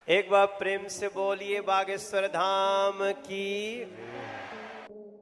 एक बार प्रेम से बोलिए बागेश्वर धाम की।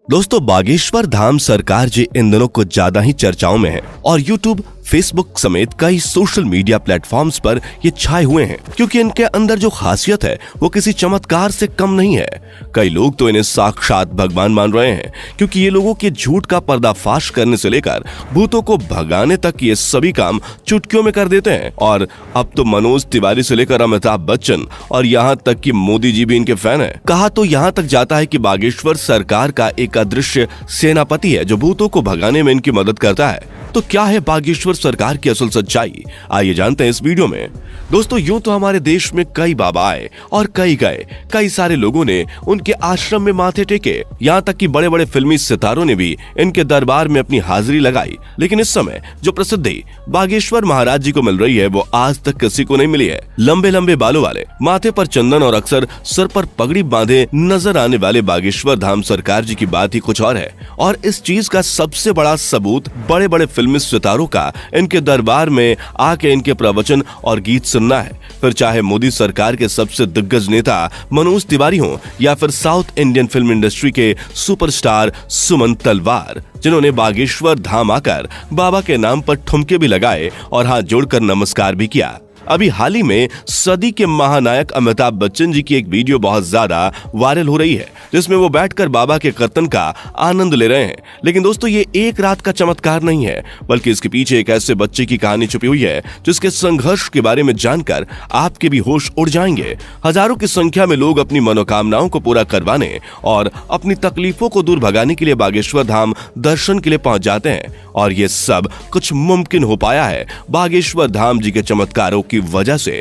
दोस्तों, बागेश्वर धाम सरकार जी इन दिनों कुछ ज्यादा ही चर्चाओं में है और YouTube, फेसबुक समेत कई सोशल मीडिया प्लेटफॉर्म्स पर ये छाए हुए हैं क्योंकि इनके अंदर जो खासियत है वो किसी चमत्कार से कम नहीं है। कई लोग तो इन्हें साक्षात भगवान मान रहे हैं क्योंकि ये लोगों के झूठ का पर्दाफाश करने से लेकर भूतों को भगाने तक ये सभी काम चुटकियों में कर देते हैं। और अब तो मनोज तिवारी से लेकर अमिताभ बच्चन और यहाँ तक कि मोदी जी भी इनके फैन है। कहा तो यहाँ तक जाता है कि बागेश्वर सरकार का एक अदृश्य सेनापति है जो भूतों को भगाने में इनकी मदद करता है। तो क्या है बागेश्वर सरकार की असल सच्चाई, आइए जानते हैं इस वीडियो में। दोस्तों, यूं तो हमारे देश में कई बाबा आए और कई गए, कई सारे लोगों ने उनके आश्रम में माथे टेके, यहाँ तक कि बड़े बड़े फिल्मी सितारों ने भी इनके दरबार में अपनी हाजिरी लगाई। लेकिन इस समय जो प्रसिद्धि बागेश्वर महाराज जी को मिल रही है वो आज तक किसी को नहीं मिली है। लंबे लंबे बालों वाले, माथे पर चंदन और अक्सर सर पर पगड़ी बांधे नजर आने वाले बागेश्वर धाम सरकार जी की बात ही कुछ और है। और इस चीज का सबसे बड़ा सबूत बड़े बड़े फिल्मी सितारों का इनके दरबार में आके इनके प्रवचन और गीत सुनना है। फिर चाहे मोदी सरकार के सबसे दिग्गज नेता मनोज तिवारी हो या फिर साउथ इंडियन फिल्म इंडस्ट्री के सुपरस्टार सुमन तलवार, जिन्होंने बागेश्वर धाम आकर बाबा के नाम पर ठुमके भी लगाए और हाथ जोड़कर नमस्कार भी किया। अभी हाल ही में सदी के महानायक अमिताभ बच्चन जी की एक वीडियो बहुत ज्यादा वायरल हो रही है जिसमें वो बैठकर बाबा के कीर्तन का आनंद ले रहे हैं। लेकिन दोस्तों, ये एक रात का चमत्कार नहीं है बल्कि इसके पीछे एक ऐसे बच्चे की कहानी छुपी हुई है जिसके संघर्ष के बारे में जानकर आपके भी होश उड़ जाएंगे। हजारों की संख्या में लोग अपनी मनोकामनाओं को पूरा करवाने और अपनी तकलीफों को दूर भगाने के लिए बागेश्वर धाम दर्शन के लिए पहुंच जाते हैं और ये सब कुछ मुमकिन हो पाया है बागेश्वर धाम जी के चमत्कारों की वजह से।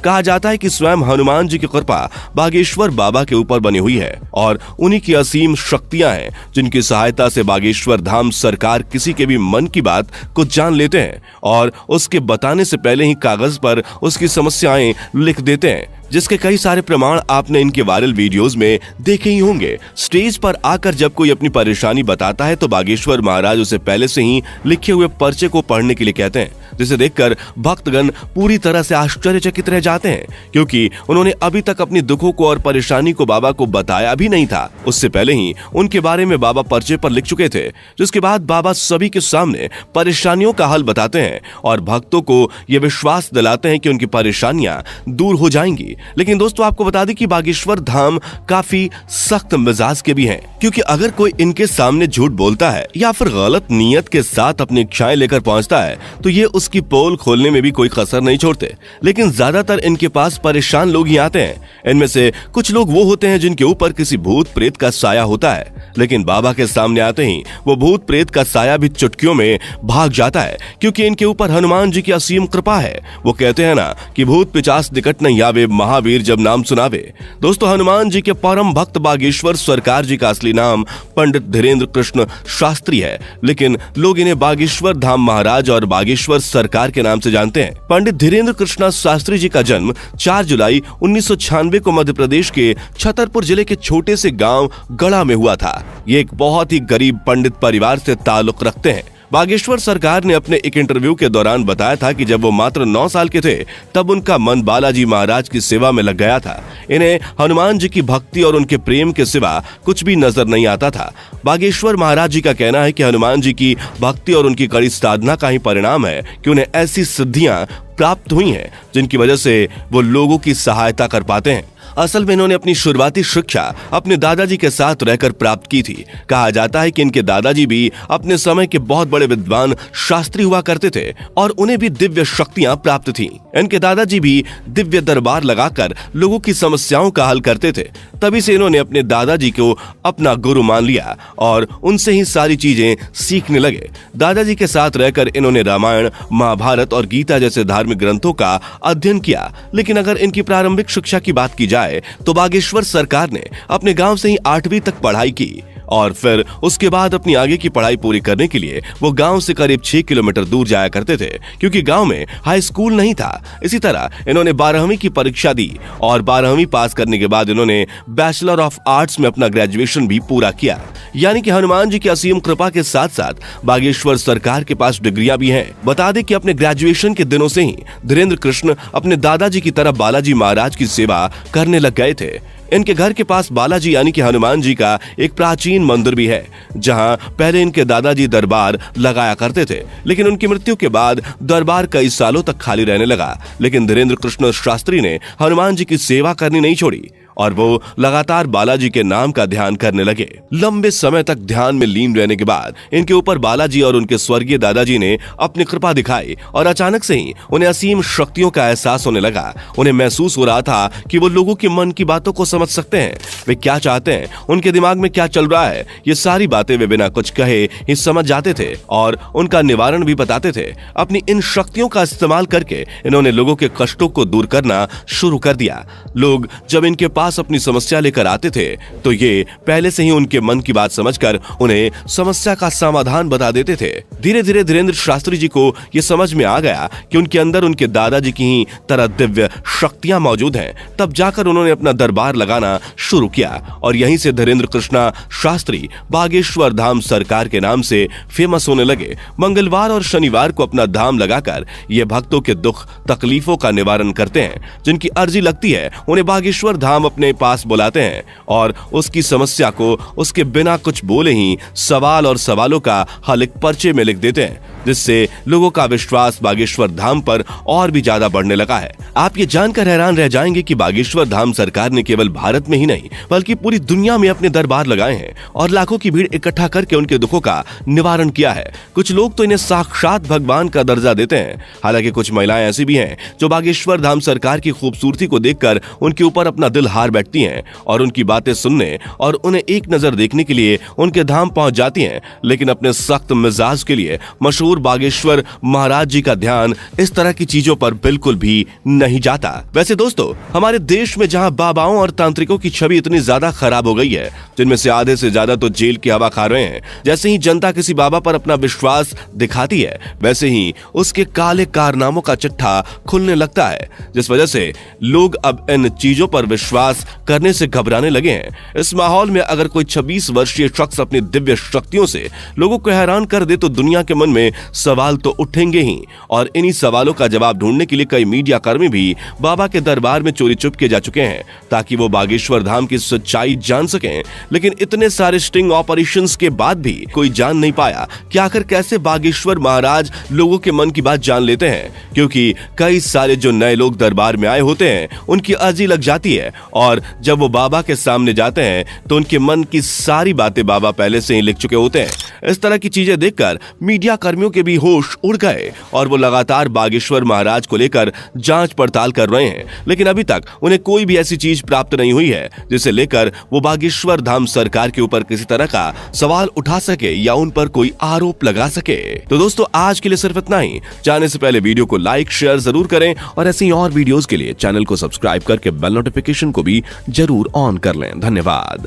कहा जाता है कि स्वयं हनुमान जी की कृपा बागेश्वर बाबा के ऊपर बनी हुई है और उन्हीं की असीम शक्तियां हैं जिनकी सहायता से बागेश्वर धाम सरकार किसी के भी मन की बात को जान लेते हैं और उसके बताने से पहले ही कागज पर उसकी समस्याएं लिख देते हैं, जिसके कई सारे प्रमाण आपने इनके वायरल वीडियोस में देखे ही होंगे। स्टेज पर आकर जब कोई अपनी परेशानी बताता है तो बागेश्वर महाराज उसे पहले से ही लिखे हुए पर्चे को पढ़ने के लिए कहते हैं, जिसे देखकर भक्तगण पूरी तरह से आश्चर्यचकित रह जाते हैं क्योंकि उन्होंने अभी तक अपनी दुखों को और परेशानी को बाबा को बताया भी नहीं था। उससे पहले ही उनके बारे में बाबा पर्चे पर लिख चुके थे, जिसके बाद बाबा सभी के सामने परेशानियों का हल बताते हैं और भक्तों को ये विश्वास दिलाते हैं कि उनकी परेशानियां दूर हो जाएंगी। लेकिन दोस्तों, आपको बता दें कि बागेश्वर धाम काफी सख्त मिजाज के भी हैं क्योंकि अगर कोई इनके सामने झूठ बोलता है या फिर गलत नीयत के साथ अपनी इच्छाएं लेकर पहुंचता है तो ये उसकी पोल खोलने में भी कोई कसर नहीं छोड़ते। लेकिन ज्यादातर इनके पास परेशान लोग ही आते हैं। इनमें से कुछ लोग वो होते हैं जिनके ऊपर किसी भूत प्रेत का साया होता है, लेकिन बाबा के सामने आते ही वो भूत प्रेत का साया भी चुटकियों में भाग जाता है क्योंकि इनके ऊपर हनुमान जी की असीम कृपा है। वो कहते हैं ना कि भूत पिचास निकट नहीं आवे, महावीर जब नाम सुनावे। दोस्तों, हनुमान जी के परम भक्त बागेश्वर सरकार जी का असली नाम पंडित धीरेन्द्र कृष्ण शास्त्री है, लेकिन लोग इन्हें बागेश्वर धाम महाराज और बागेश्वर सरकार के नाम से जानते हैं। पंडित धीरेन्द्र कृष्ण शास्त्री जी का जन्म 4 जुलाई 1996 को मध्य प्रदेश के छतरपुर जिले के छोटे से गांव गढ़ा में हुआ था। ये एक बहुत ही गरीब पंडित परिवार से ताल्लुक रखते हैं। बागेश्वर सरकार ने अपने एक इंटरव्यू के दौरान बताया था कि जब वो मात्र 9 साल के थे तब उनका मन बालाजी महाराज की सेवा में लग गया था। इन्हें हनुमान जी की भक्ति और उनके प्रेम के सिवा कुछ भी नजर नहीं आता था। बागेश्वर महाराज जी का कहना है कि हनुमान जी की भक्ति और उनकी कड़ी साधना का ही परिणाम है कि उन्हें ऐसी सिद्धियां प्राप्त हुई हैं जिनकी वजह से वो लोगों की सहायता कर पाते हैं। असल में इन्होंने अपनी शुरुआती शिक्षा अपने दादाजी के साथ रहकर प्राप्त की थी। कहा जाता है कि इनके दादाजी भी अपने समय के बहुत बड़े विद्वान शास्त्री हुआ करते थे और उन्हें भी दिव्य शक्तियां प्राप्त थीं। इनके दादाजी भी दिव्य दरबार लगाकर लोगों की समस्याओं का हल करते थे। तभी से इन्होंने अपने दादाजी को अपना गुरु मान लिया और उनसे ही सारी चीजें सीखने लगे। दादाजी के साथ रहकर इन्होंने रामायण, महाभारत और गीता जैसे धार्मिक ग्रंथों का अध्ययन किया। लेकिन अगर इनकी प्रारंभिक शिक्षा की बात की जाए तो बागेश्वर सरकार ने अपने गांव से ही 8वीं तक पढ़ाई की। और फिर उसके बाद अपनी आगे की पढ़ाई पूरी करने के लिए वो गांव से करीब 6 किलोमीटर दूर जाया करते थे, क्योंकि गांव में हाई स्कूल नहीं था। इसी तरह इन्होंने 12वीं की परीक्षा दी और 12वीं पास करने के बाद इन्होंने बैचलर ऑफ आर्ट्स में अपना ग्रेजुएशन भी पूरा किया। यानी कि हनुमान जी की असीम कृपा के साथ साथ बागेश्वर सरकार के पास डिग्रियां भी हैं। बता दें कि अपने ग्रेजुएशन के दिनों से ही धीरेन्द्र कृष्ण अपने दादाजी की तरह बालाजी महाराज की सेवा करने लग गए थे। इनके घर के पास बालाजी यानी कि हनुमान जी का एक प्राचीन मंदिर भी है, जहां पहले इनके दादाजी दरबार लगाया करते थे, लेकिन उनकी मृत्यु के बाद दरबार कई सालों तक खाली रहने लगा। लेकिन धीरेन्द्र कृष्ण शास्त्री ने हनुमान जी की सेवा करनी नहीं छोड़ी और वो लगातार बालाजी के नाम का ध्यान करने लगे। लंबे समय तक ध्यान में लीन रहने के बाद इनके ऊपर बालाजी और उनके स्वर्गीय दादाजी ने अपनी कृपा दिखाई और अचानक से ही उन्हें असीम शक्तियों का एहसास होने लगा। उन्हें महसूस हो रहा था कि वो लोगों के मन की बातों को समझ सकते हैं, वे क्या चाहते हैं, उनके दिमाग में क्या चल रहा है। ये सारी बातें वे बिना कुछ कहे ही समझ जाते थे और उनका निवारण भी बताते थे। अपनी इन शक्तियों का इस्तेमाल करके इन्होंने लोगों के कष्टों को दूर करना शुरू कर दिया। लोग जब इनके पास अपनी समस्या लेकर आते थे तो ये पहले से ही उनके मन की बात समझकर उन्हें समस्या का समाधान बता देते थे। धीरे धीरे धीरेन्द्र शास्त्री जी को ये समझ में आ गया कि उनके अंदर उनके दादाजी की ही तरह दिव्य शक्तियां मौजूद हैं। तब जाकर उन्होंने अपना दरबार लगाना शुरू किया और यहीं से धीरेन्द्र कृष्णा शास्त्री बागेश्वर धाम सरकार के नाम से फेमस होने लगे। मंगलवार और शनिवार को अपना धाम लगाकर ये भक्तों के दुख तकलीफों का निवारण करते हैं। जिनकी अर्जी लगती है उन्हें बागेश्वर धाम अपने पास बुलाते हैं और उसकी समस्या को उसके बिना कुछ बोले ही सवाल और सवालों का हल एक पर्चे में लिख देते हैं, जिससे लोगों का विश्वास बागेश्वर धाम पर और भी ज्यादा बढ़ने लगा है। आप ये जानकर हैरान रह जाएंगे कि बागेश्वर धाम सरकार ने केवल भारत में ही नहीं बल्कि पूरी दुनिया में अपने दरबार लगाए हैं और लाखों की भीड़ इकट्ठा करके उनके दुखों का निवारण किया है। कुछ लोग तो इन्हें साक्षात भगवान का दर्जा देते हैं। हालांकि कुछ महिलाएं ऐसी भी हैं जो बागेश्वर धाम सरकार की खूबसूरती को देखकर उनके ऊपर अपना दिल हार बैठती हैं और उनकी बातें सुनने और उन्हें एक नजर देखने के लिए उनके धाम पहुंच जाती हैं। लेकिन अपने सख्त मिजाज के लिए मशहूर बागेश्वर महाराज जी का ध्यान इस तरह की चीजों पर बिल्कुल भी नहीं जाता। वैसे दोस्तों, हमारे देश में जहां बाबाओं और तांत्रिकों की छवि इतनी ज्यादा खराब हो गई है, जिनमें से आधे से ज्यादा तो जेल की हवा खा रहे हैं, जैसे ही जनता किसी बाबा पर अपना विश्वास दिखाती है वैसे ही उसके काले कारनामों का चिट्ठा खुलने लगता है, जिस वजह से लोग अब इन चीजों पर विश्वास करने से घबराने लगे हैं। इस माहौल में अगर कोई 26 वर्षीय शख्स अपनी दिव्य शक्तियों से लोगों को हैरान कर दे तो दुनिया के मन में सवाल तो उठेंगे ही, और इन्हीं सवालों का जवाब ढूंढने के लिए कई मीडिया कर्मी भी बाबा के दरबार में चोरी चुपके जा चुके हैं ताकि वो बागेश्वर धाम की सच्चाई जान सकें। लेकिन इतने सारे स्टिंग ऑपरेशंस के बाद भी कोई जान नहीं पाया कि आखिर कैसे बागेश्वर महाराज लोगों के मन की बात जान लेते हैं, क्योंकि कई सारे जो नए लोग दरबार में आए होते हैं उनकी अर्जी लग जाती है और जब वो बाबा के सामने जाते हैं तो उनके मन की सारी बातें बाबा पहले से ही लिख चुके होते हैं। इस तरह की चीजें देखकर मीडिया कर्मियों के भी होश उड़ गए और वो लगातार बागेश्वर महाराज को लेकर जांच पड़ताल कर रहे हैं, लेकिन अभी तक उन्हें कोई भी ऐसी चीज प्राप्त नहीं हुई है जिसे लेकर वो बागेश्वर धाम सरकार के ऊपर किसी तरह का सवाल उठा सके या उन पर कोई आरोप लगा सके। तो दोस्तों, आज के लिए सिर्फ इतना ही। जाने से पहले वीडियो को लाइक शेयर जरूर करें और ऐसी और वीडियोस के लिए चैनल को सब्सक्राइब करके बेल नोटिफिकेशन को भी जरूर ऑन कर लें। धन्यवाद।